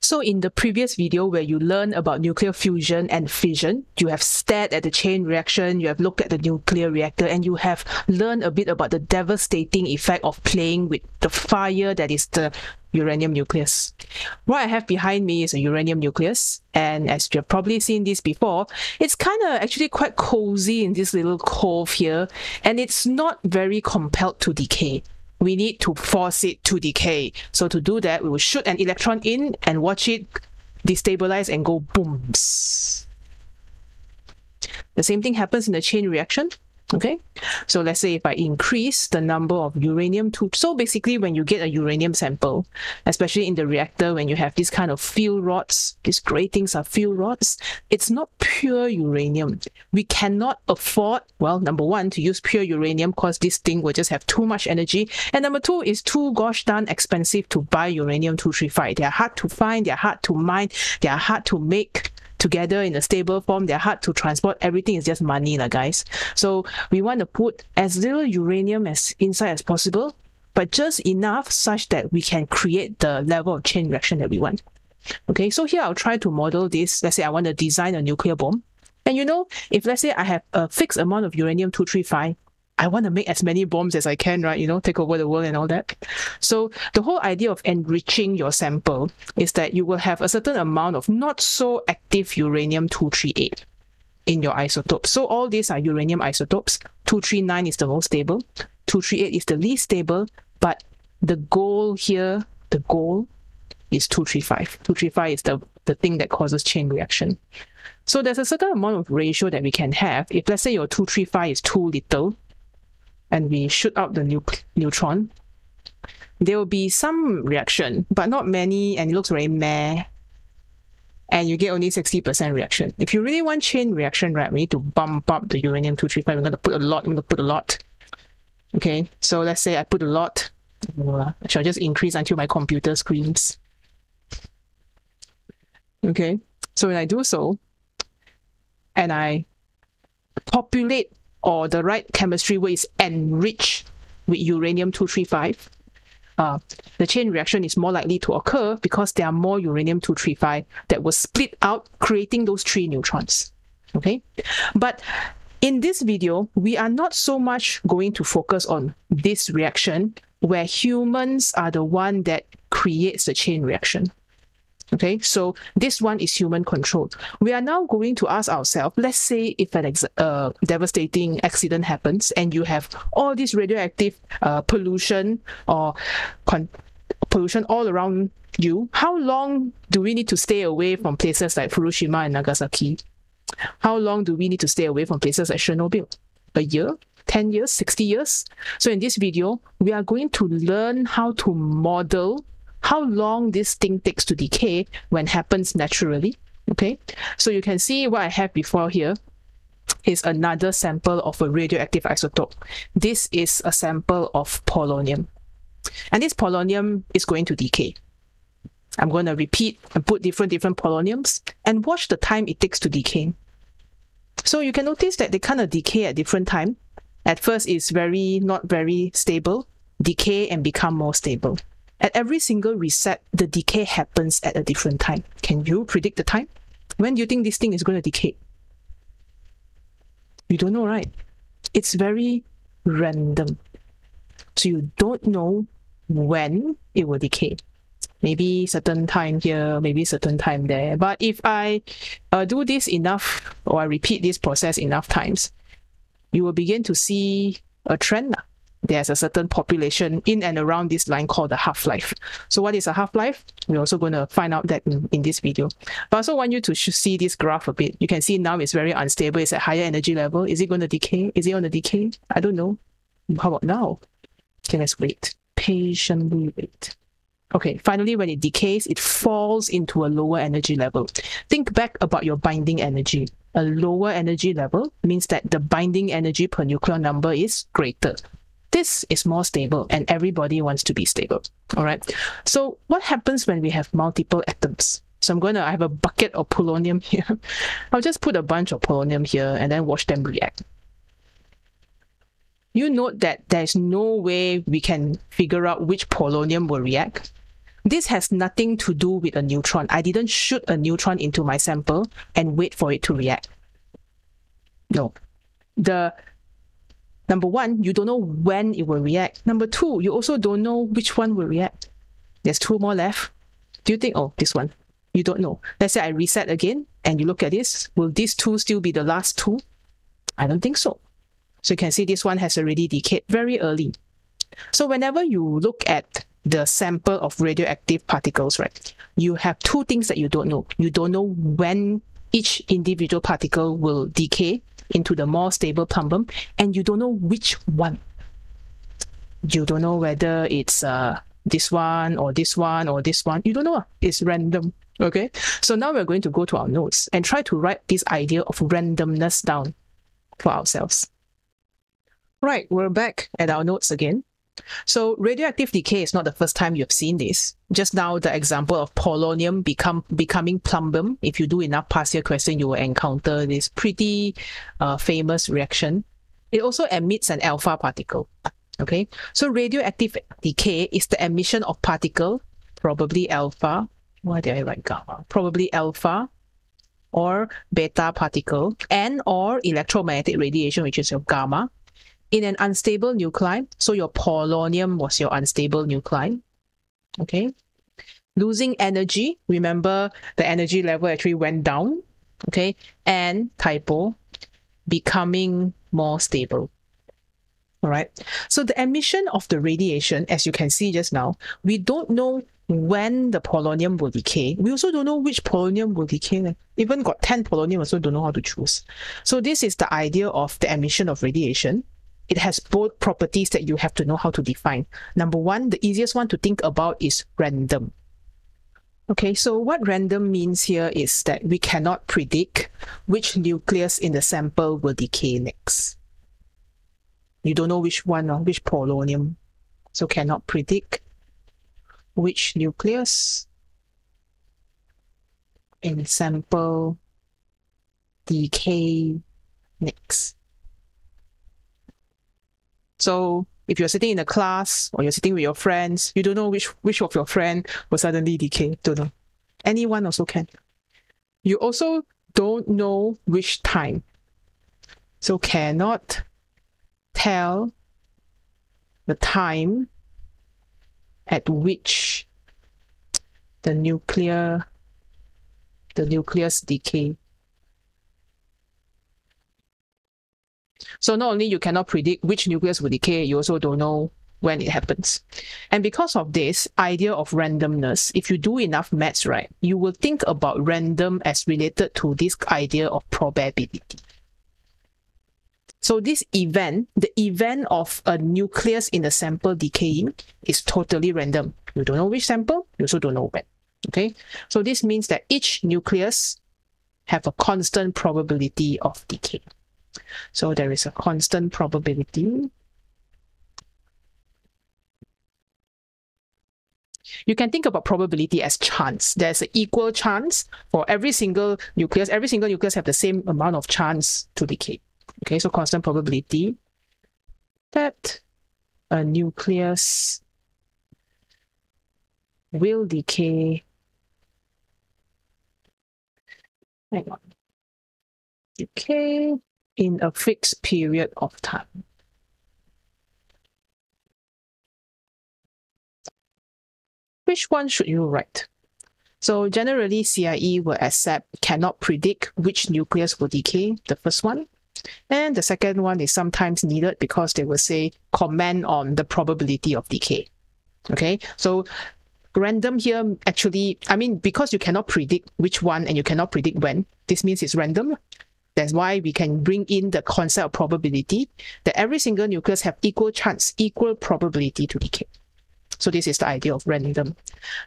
So in the previous video where you learned about nuclear fusion and fission, you have stared at the chain reaction, you have looked at the nuclear reactor, and you have learned a bit about the devastating effect of playing with the fire that is the uranium nucleus. What I have behind me is a uranium nucleus, and as you have probably seen this before, it's kind of actually quite cozy in this little cove here, and it's not very compelled to decay. We need to force it to decay. So to do that, we will shoot an electron in and watch it destabilize and go booms. The same thing happens in the chain reaction. Okay, so let's say if I increase the number of uranium-2, so basically when you get a uranium sample, especially in the reactor, when you have this kind of fuel rods, these gray things are fuel rods, it's not pure uranium. We cannot afford, well, number one, to use pure uranium because this thing will just have too much energy, and number two, is too gosh darn expensive to buy uranium-235. They are hard to find, they are hard to mine, they are hard to make together in a stable form, they're hard to transport. Everything is just money, guys. So we want to put as little uranium as inside as possible, but just enough such that we can create the level of chain reaction that we want. Okay, so here I'll try to model this. Let's say I want to design a nuclear bomb. And you know, if let's say I have a fixed amount of uranium-235, I want to make as many bombs as I can, right? You know, take over the world and all that. So the whole idea of enriching your sample is that you will have a certain amount of not so active uranium-238 in your isotopes. So all these are uranium isotopes. 239 is the most stable. 238 is the least stable. But the goal here, the goal is 235. 235 is the thing that causes chain reaction. So there's a certain amount of ratio that we can have. If let's say your 235 is too little, and we shoot out the neutron, there will be some reaction, but not many, and it looks very meh, and you get only 60% reaction. If you really want chain reaction, right, we need to bump up the uranium-235. We're going to put a lot, Okay, so let's say I put a lot. I shall just increase until my computer screams. Okay, so when I do so, and I populate, or the right chemistry word is enrich with uranium-235, the chain reaction is more likely to occur because there are more uranium-235 that will split out, creating those 3 neutrons. Okay, but in this video, we are not so much going to focus on this reaction where humans are the one that creates the chain reaction. Okay, so this one is human controlled. We are now going to ask ourselves, let's say if an devastating accident happens and you have all this radioactive pollution or pollution all around you, how long do we need to stay away from places like Hiroshima and Nagasaki? How long do we need to stay away from places like Chernobyl? A year? 10 years? 60 years? So in this video, we are going to learn how to model how long this thing takes to decay when happens naturally. Okay, so you can see what I have before here is another sample of a radioactive isotope. This is a sample of polonium, and this polonium is going to decay. I'm going to repeat and put different poloniums and watch the time it takes to decay. So you can notice that they kind of decay at different time. At first it's not very stable, decay and become more stable. At every single reset, the decay happens at a different time. Can you predict the time? When do you think this thing is going to decay? You don't know, right? It's very random. So you don't know when it will decay. Maybe certain time here, maybe certain time there. But if I do this enough, or I repeat this process enough times, you will begin to see a trend. There's a certain population in and around this line called the half-life. So what is a half-life? We're also going to find out that in this video. But I also want you to see this graph a bit. You can see now it's very unstable. It's at higher energy level. Is it going to decay? Is it on the decay? I don't know. How about now? Okay, let's wait. Patiently wait. Okay, finally, when it decays, it falls into a lower energy level. Think back about your binding energy. A lower energy level means that the binding energy per nuclear number is greater. This is more stable, and everybody wants to be stable. All right. So what happens when we have multiple atoms? So I have a bucket of polonium here. I'll just put a bunch of polonium here and then watch them react. You note that there's no way we can figure out which polonium will react. This has nothing to do with a neutron. I didn't shoot a neutron into my sample and wait for it to react. No. Number one, you don't know when it will react. Number two, you also don't know which one will react. There's two more left. Do you think, oh, this one? You don't know. Let's say I reset again and you look at this. Will these two still be the last two? I don't think so. So you can see this one has already decayed very early. So whenever you look at the sample of radioactive particles, right, you have two things that you don't know. You don't know when each individual particle will decay into the more stable plumbum, and you don't know which one. You don't know whether it's this one or this one or this one. You don't know. It's random. Okay. So now we're going to go to our notes and try to write this idea of randomness down for ourselves. Right, we're back at our notes again. So radioactive decay is not the first time you've seen this. Just now, the example of polonium becoming plumbum. If you do enough past year question, you will encounter this pretty famous reaction. It also emits an alpha particle. Okay, so radioactive decay is the emission of particle, probably alpha. Why did I write gamma? Probably alpha or beta particle, and or electromagnetic radiation, which is your gamma, in an unstable nuclei. So your polonium was your unstable nuclei. Okay. Losing energy. Remember, the energy level actually went down. Okay. And typo, becoming more stable. All right. So the emission of the radiation, as you can see just now, we don't know when the polonium will decay. We also don't know which polonium will decay. Even got 10 polonium, also don't know how to choose. So this is the idea of the emission of radiation. It has both properties that you have to know how to define. Number one, the easiest one to think about is random. Okay, so what random means here is that we cannot predict which nucleus in the sample will decay next. You don't know which one or which polonium, so cannot predict which nucleus in sample decay next. So if you're sitting in a class or you're sitting with your friends, you don't know which of your friend will suddenly decay. Don't know. Anyone also can. You also don't know which time. So cannot tell the time at which the nucleus decay. So not only you cannot predict which nucleus will decay, you also don't know when it happens. And because of this idea of randomness, if you do enough maths, right, you will think about random as related to this idea of probability. So this event, the event of a nucleus in the sample decaying, is totally random. You don't know which sample, you also don't know when. Okay, so this means that each nucleus have a constant probability of decay. So there is a constant probability. You can think about probability as chance. There's an equal chance for every single nucleus. Every single nucleus have the same amount of chance to decay. Okay, so constant probability that a nucleus will decay. Hang on. Decay in a fixed period of time. Which one should you write? So generally, CIE will accept cannot predict which nucleus will decay, the first one. And the second one is sometimes needed because they will say comment on the probability of decay. Okay, so random here actually, I mean, because you cannot predict which one and you cannot predict when, this means it's random. That's why we can bring in the concept of probability, that every single nucleus have equal chance, equal probability to decay. So this is the idea of random.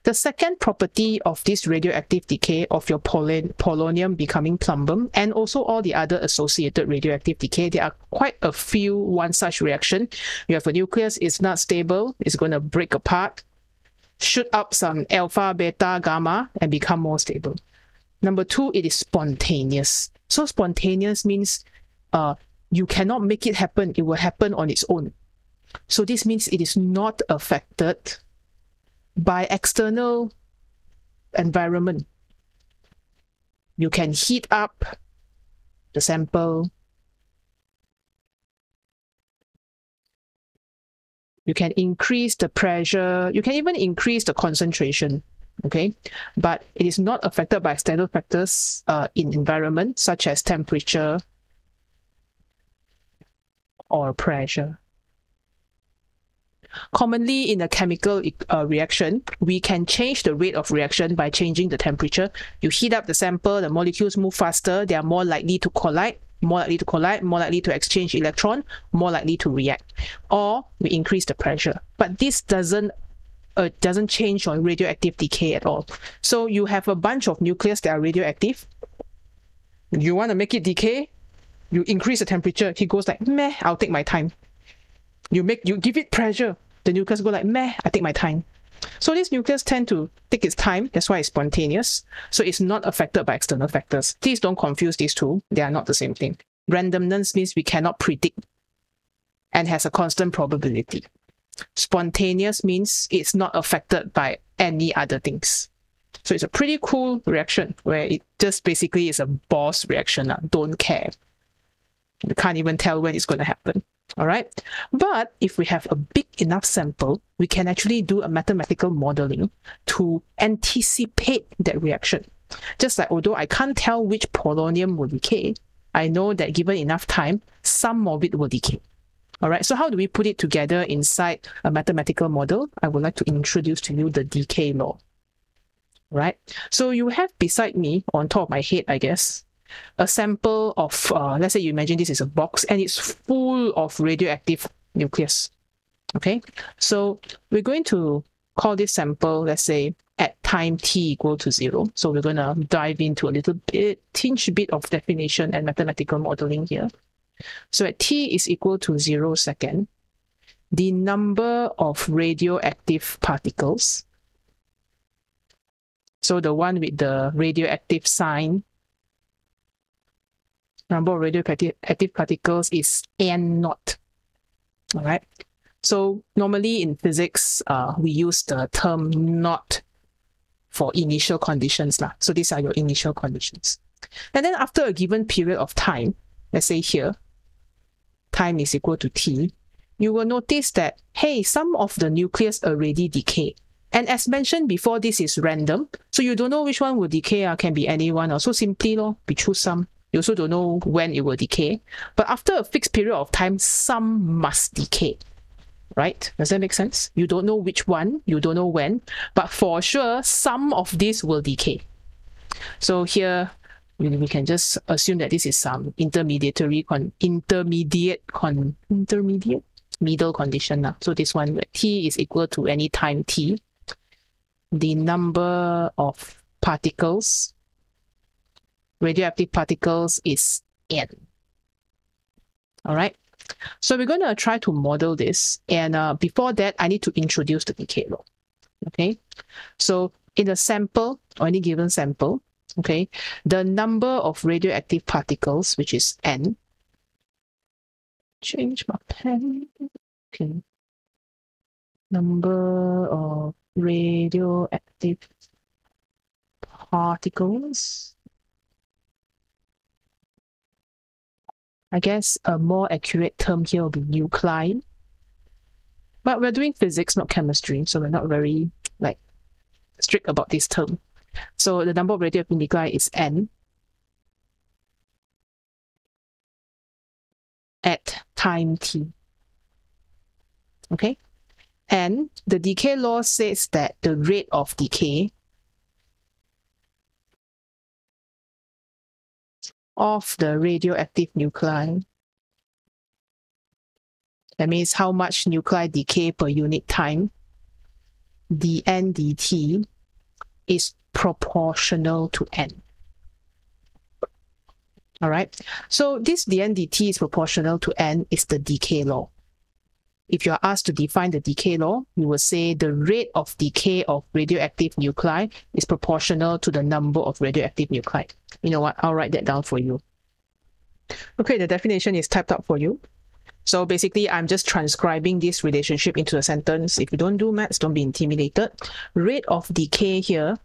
The second property of this radioactive decay of your polonium becoming plumbum, and also all the other associated radioactive decay, there are quite a few one such reaction. You have a nucleus, it's not stable, it's going to break apart, shoot up some alpha, beta, gamma, and become more stable. Number two, it is spontaneous. So spontaneous means you cannot make it happen, it will happen on its own. So this means it is not affected by external environment. You can heat up the sample. You can increase the pressure. You can even increase the concentration. Okay, but it is not affected by external factors in environment such as temperature or pressure. Commonly in a chemical reaction, we can change the rate of reaction by changing the temperature. You heat up the sample, the molecules move faster, they are more likely to collide, more likely to exchange electron, more likely to react. Or we increase the pressure. But this doesn't change your radioactive decay at all. So you have a bunch of nucleus that are radioactive. You want to make it decay, you increase the temperature, it goes like, meh, I'll take my time. You give it pressure, the nucleus go like, meh, I take my time. So these nucleus tend to take its time, that's why it's spontaneous. So it's not affected by external factors. Please don't confuse these two, they are not the same thing. Randomness means we cannot predict and has a constant probability. Spontaneous means it's not affected by any other things. So it's a pretty cool reaction where it just basically is a boss reaction. Don't care. You can't even tell when it's going to happen. All right. But if we have a big enough sample, we can actually do a mathematical modeling to anticipate that reaction. Just like although I can't tell which polonium will decay, I know that given enough time, some of it will decay. All right. So how do we put it together inside a mathematical model? I would like to introduce to you the decay law. Right. So you have beside me, on top of my head, I guess, a sample of, let's say you imagine this is a box and it's full of radioactive nucleus. Okay, so we're going to call this sample, let's say, at time t equal to 0. So we're going to dive into a little bit, tinge bit of definition and mathematical modeling here. So at t is equal to 0 second, the number of radioactive particles, so the one with the radioactive sign, number of radioactive particles is n naught. All right. So normally in physics, we use the term naught for initial conditions. So these are your initial conditions. And then after a given period of time, let's say here, time is equal to t, you will notice that, hey, some of the nucleus already decay. And as mentioned before, this is random. So you don't know which one will decay, can be any one. So simply, we choose some. You also don't know when it will decay. But after a fixed period of time, some must decay. Right? Does that make sense? You don't know which one, you don't know when, but for sure, some of this will decay. So here, we can just assume that this is some middle condition. So this one, where t is equal to any time t, the number of particles, radioactive particles, is n. All right. So we're going to try to model this. And before that, I need to introduce the decay law. Okay. So in a sample, or any given sample, okay, the number of radioactive particles, which is n, change my pen. Okay. Number of radioactive particles. I guess a more accurate term here will be nuclei. But we're doing physics, not chemistry, so we're not very strict about this term. So the number of radioactive nuclei is n at time t. Okay? And the decay law says that the rate of decay of the radioactive nuclei, that means how much nuclei decay per unit time, dn dt, is proportional to n. All right. So this dn dt is proportional to n is the decay law. If you are asked to define the decay law, you will say the rate of decay of radioactive nuclei is proportional to the number of radioactive nuclei. You know what? I'll write that down for you. Okay, the definition is typed up for you. So basically, I'm just transcribing this relationship into a sentence. If you don't do maths, don't be intimidated. Rate of decay here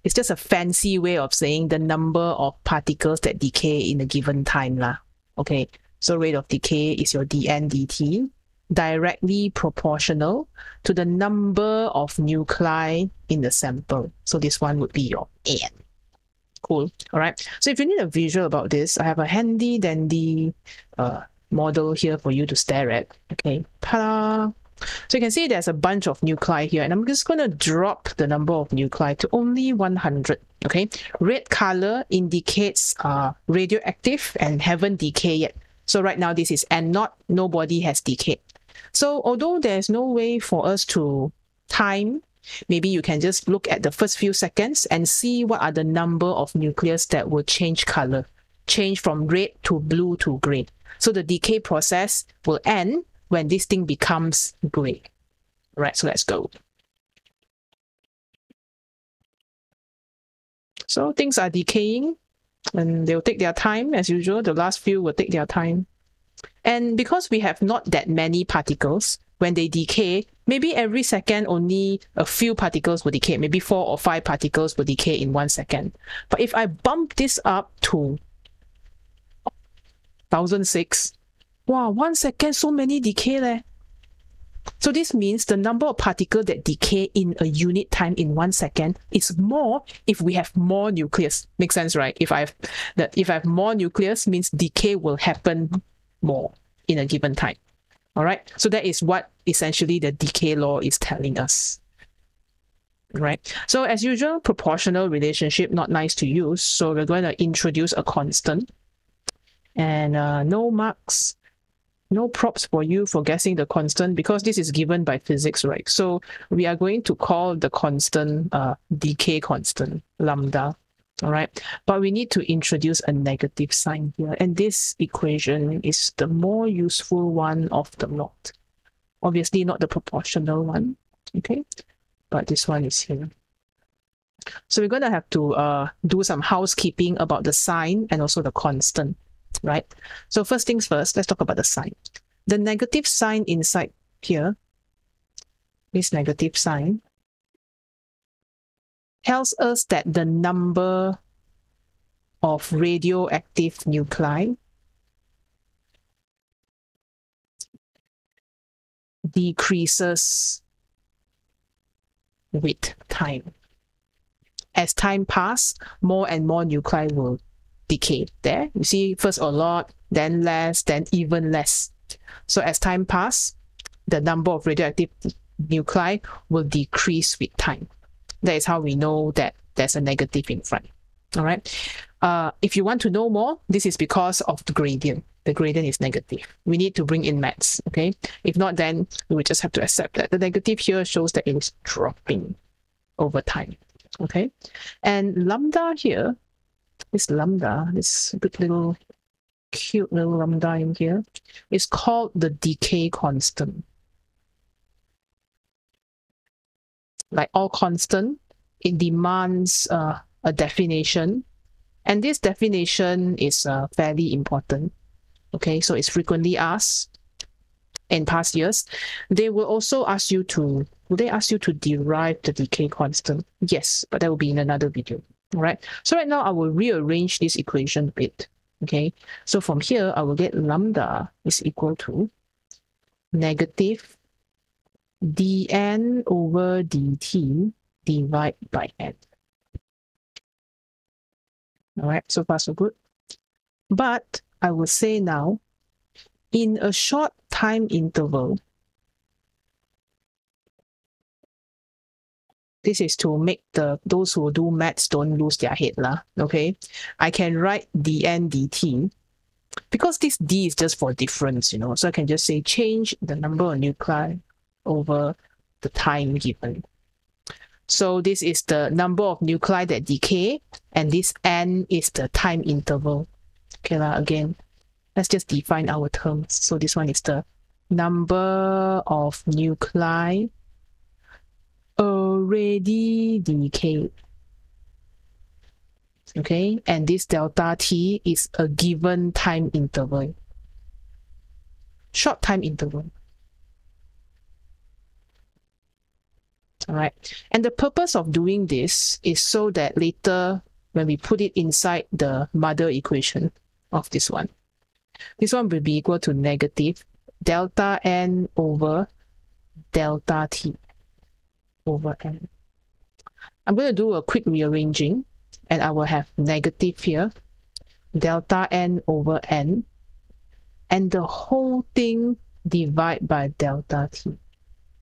is just a fancy way of saying the number of particles that decay in a given time lah. Okay, so rate of decay is your dn dt, directly proportional to the number of nuclei in the sample. So this one would be your n. Cool. All right. So if you need a visual about this, I have a handy dandy model here for you to stare at. Okay. Ta-da! So you can see there's a bunch of nuclei here, and I'm just going to drop the number of nuclei to only 100. Okay. Red color indicates radioactive and haven't decayed yet. So right now this is N0, nobody has decayed. So although there's no way for us to time, maybe you can just look at the first few seconds and see what are the number of nucleus that will change color, change from red to blue to gray. So the decay process will end when this thing becomes gray. All right, so let's go. So things are decaying and they'll take their time as usual. The last few will take their time. And because we have not that many particles, when they decay, maybe every second only a few particles will decay. Maybe 4 or 5 particles will decay in 1 second. But if I bump this up to 1006, wow, 1 second, so many decay leh. So this means the number of particles that decay in a unit time in 1 second is more if we have more nucleus. Makes sense, right? If I have more nucleus, means decay will happen more in a given time. All right, so that is what essentially the decay law is telling us. Right, so as usual, proportional relationship, not nice to use. So we're going to introduce a constant, and no marks, no props for you for guessing the constant because this is given by physics, right? So we are going to call the constant decay constant, lambda. All right, but we need to introduce a negative sign here, and this equation is the more useful one of the lot. Obviously not the proportional one, okay, but this one is here. So we're going to have to do some housekeeping about the sign and also the constant, right? So first things first, let's talk about the sign. The negative sign inside here, this negative sign, tells us that the number of radioactive nuclei decreases with time. As time passes, more and more nuclei will decay. There, you see, first a lot, then less, then even less. So as time passes, the number of radioactive nuclei will decrease with time. That is how we know that there's a negative in front. All right. If you want to know more, this is because of the gradient. The gradient is negative. We need to bring in maths. Okay. If not, then we would just have to accept that the negative here shows that it is dropping over time. Okay. And lambda here, this good little cute little lambda in here, is called the decay constant. Like all constant, it demands a definition, and this definition is fairly important. Okay, so it's frequently asked in past years. They will also ask you to, will they ask you to derive the decay constant? Yes, but that will be in another video. All right, so right now I will rearrange this equation a bit. Okay, so from here I will get lambda is equal to negative dn over dt divided by n. All right, so far so good. But I will say now, in a short time interval, this is to make those who do maths don't lose their head lah. Okay, I can write dn dt because this d is just for difference, you know. So I can just say change the number of nuclei over the time given. So this is the number of nuclei that decay, and this n is the time interval. Okay, again, let's just define our terms. So this one is the number of nuclei already decayed. Okay, and this delta t is a given time interval. short time interval. All right. And the purpose of doing this is so that later when we put it inside the mother equation of this one will be equal to negative delta n over delta t over n. I'm going to do a quick rearranging, and I will have negative here, delta n over n, and the whole thing divide by delta t.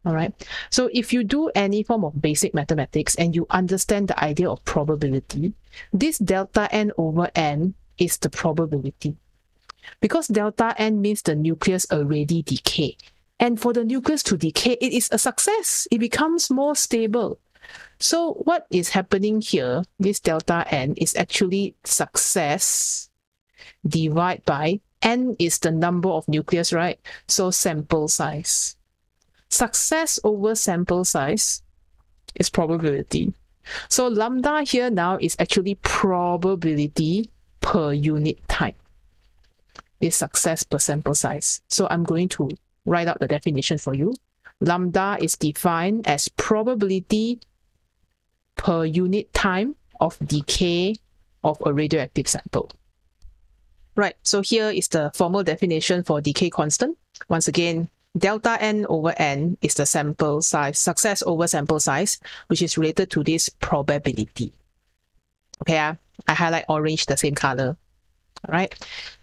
All right. So if you do any form of basic mathematics and you understand the idea of probability, this delta n over n is the probability. Because delta n means the nucleus already decay. And for the nucleus to decay, it is a success. It becomes more stable. So what is happening here, this delta n is actually success divided by n is the number of nucleus, right? So sample size. Success over sample size is probability. So lambda here now is actually probability per unit time. Is success per sample size. So I'm going to write out the definition for you. Lambda is defined as probability per unit time of decay of a radioactive sample. Right, so here is the formal definition for decay constant. Once again, delta n over n is the sample size, success over sample size, which is related to this probability. Okay, I highlight orange, the same color. All right,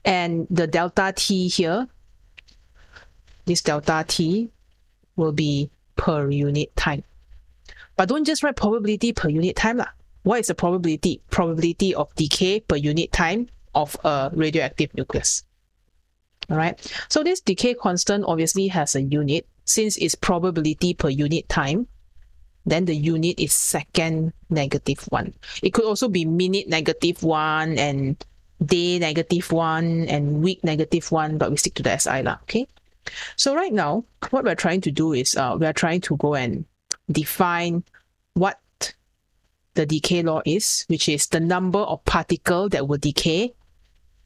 and the delta t here, this delta t will be per unit time. But don't just write probability per unit time lah. What is the probability? Probability of decay per unit time of a radioactive nucleus. All right, so this decay constant obviously has a unit. Since it's probability per unit time, then the unit is second -1. It could also be minute -1 and day -1 and week -1, but we stick to the SI lah, okay? So right now, what we're trying to do is we're trying to go and define what the decay law is, which is the number of particles that will decay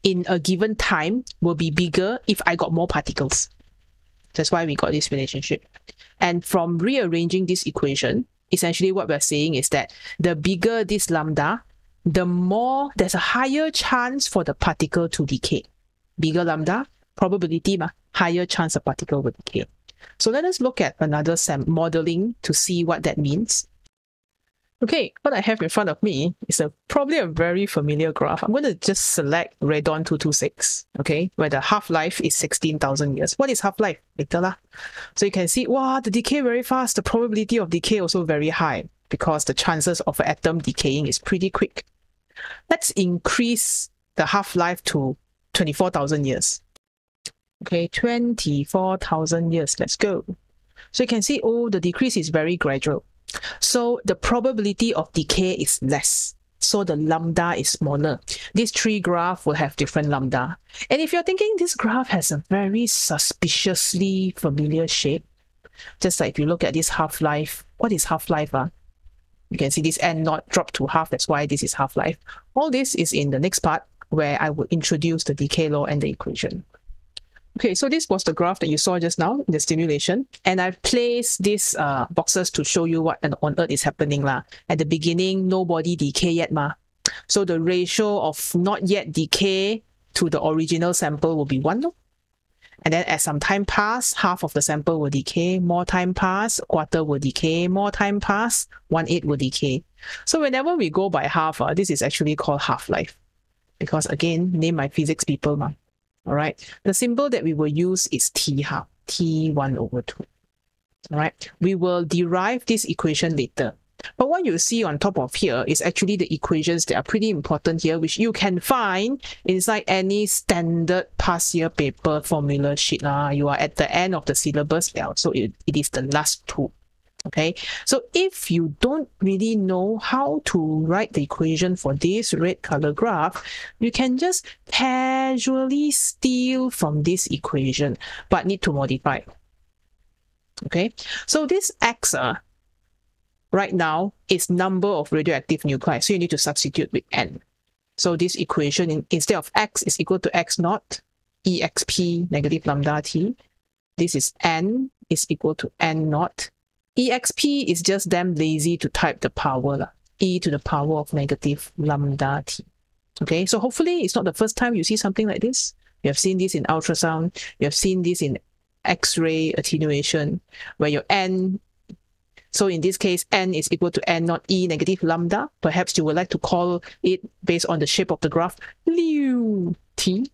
in a given time will be bigger if I got more particles. That's why we got this relationship. And from rearranging this equation, essentially what we're saying is that the bigger this lambda, the more there's a higher chance for the particle to decay. Bigger lambda, probability, higher chance a particle will decay. So let us look at another modeling to see what that means. Okay, what I have in front of me is probably a very familiar graph. I'm going to just select radon 226, okay, where the half-life is 16,000 years. What is half-life? Later lah. So you can see, wow, the decay very fast. The probability of decay also very high because the chances of an atom decaying is pretty quick. Let's increase the half-life to 24,000 years. Okay, 24,000 years. Let's go. So you can see, oh, the decrease is very gradual. So the probability of decay is less. So the lambda is smaller. These three graphs will have different lambda. And if you're thinking this graph has a very suspiciously familiar shape, just like if you look at this half-life, what is half-life? You can see this n not drop to half. That's why this is half-life. All this is in the next part where I will introduce the decay law and the equation. Okay, so this was the graph that you saw just now in the simulation, and I've placed these boxes to show you what on earth is happening lah. At the beginning, nobody decay yet so the ratio of not yet decay to the original sample will be 1 no? And then as some time pass, half of the sample will decay, more time pass, quarter will decay, more time pass, 1/8 will decay. So whenever we go by half, this is actually called half-life, because again, name my physics people All right, the symbol that we will use is T-half, T1/2. All right, we will derive this equation later. But what you see on top of here is actually the equations that are pretty important here, which you can find inside any standard past year paper formula sheet. You are at the end of the syllabus now, so it is the last two. Okay, so if you don't really know how to write the equation for this red color graph, you can just casually steal from this equation, but need to modify. Okay, so this x right now is number of radioactive nuclei, so you need to substitute with n. So this equation, instead of x is equal to x naught exp negative lambda t, This is n is equal to n naught. exp is just damn lazy to type the power, e to the power of negative lambda t. Okay, so hopefully it's not the first time you see something like this. You have seen this in ultrasound. You have seen this in X-ray attenuation, where your n, so in this case, n is equal to n naught e negative lambda. Perhaps you would like to call it, based on the shape of the graph, liu t.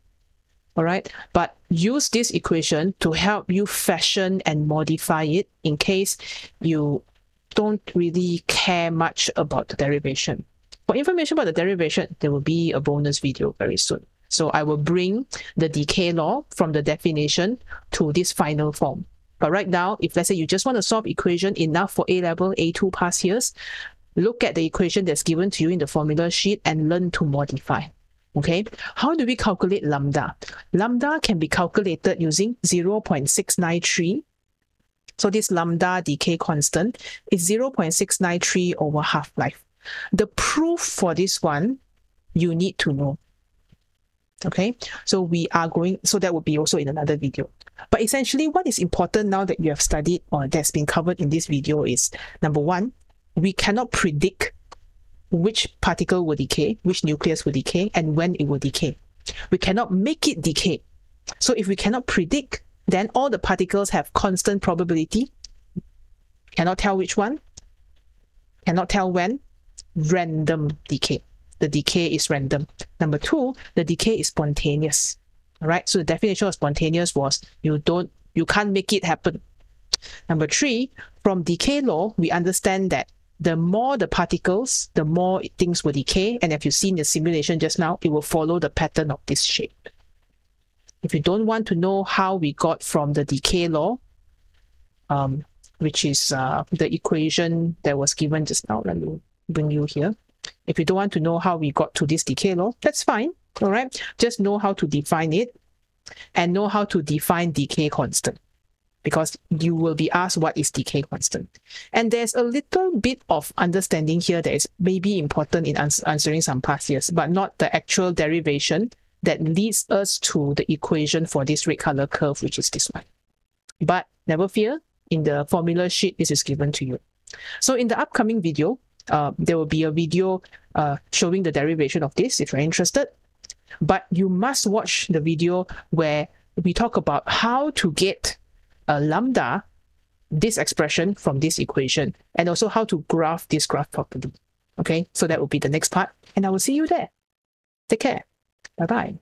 All right, but use this equation to help you fashion and modify it in case you don't really care much about the derivation. For information about the derivation, there will be a bonus video very soon. So I will bring the decay law from the definition to this final form. But right now, if let's say you just want to solve equation enough for A-level, A2 pass years, look at the equation that's given to you in the formula sheet and learn to modify. Okay, how do we calculate lambda? Lambda can be calculated using 0.693. So this lambda decay constant is 0.693 over half-life. The proof for this one, you need to know. Okay, so we are going, so that would be also in another video. But essentially, what is important now that you have studied or that's been covered in this video is, number one, we cannot predict which particle will decay, which nucleus will decay, and when it will decay. We cannot make it decay. So if we cannot predict, then all the particles have constant probability. Cannot tell which one, cannot tell when. Random decay. The decay is random. Number two, the decay is spontaneous. All right, so the definition of spontaneous was you can't make it happen. Number three, from decay law, we understand that the more the particles, the more things will decay. And if you've seen the simulation just now, it will follow the pattern of this shape. If you don't want to know how we got from the decay law, which is the equation that was given just now, let me bring you here. If you don't want to know how we got to this decay law, that's fine. All right, just know how to define it and know how to define decay constant, because you will be asked what is decay constant. And there's a little bit of understanding here that is maybe important in answering some past years, but not the actual derivation that leads us to the equation for this red color curve, which is this one. But never fear, in the formula sheet, this is given to you. So in the upcoming video, there will be a video showing the derivation of this if you're interested. But you must watch the video where we talk about how to get lambda, this expression from this equation, and also how to graph this graph properly. Okay, so that will be the next part, and I will see you there. Take care. Bye-bye.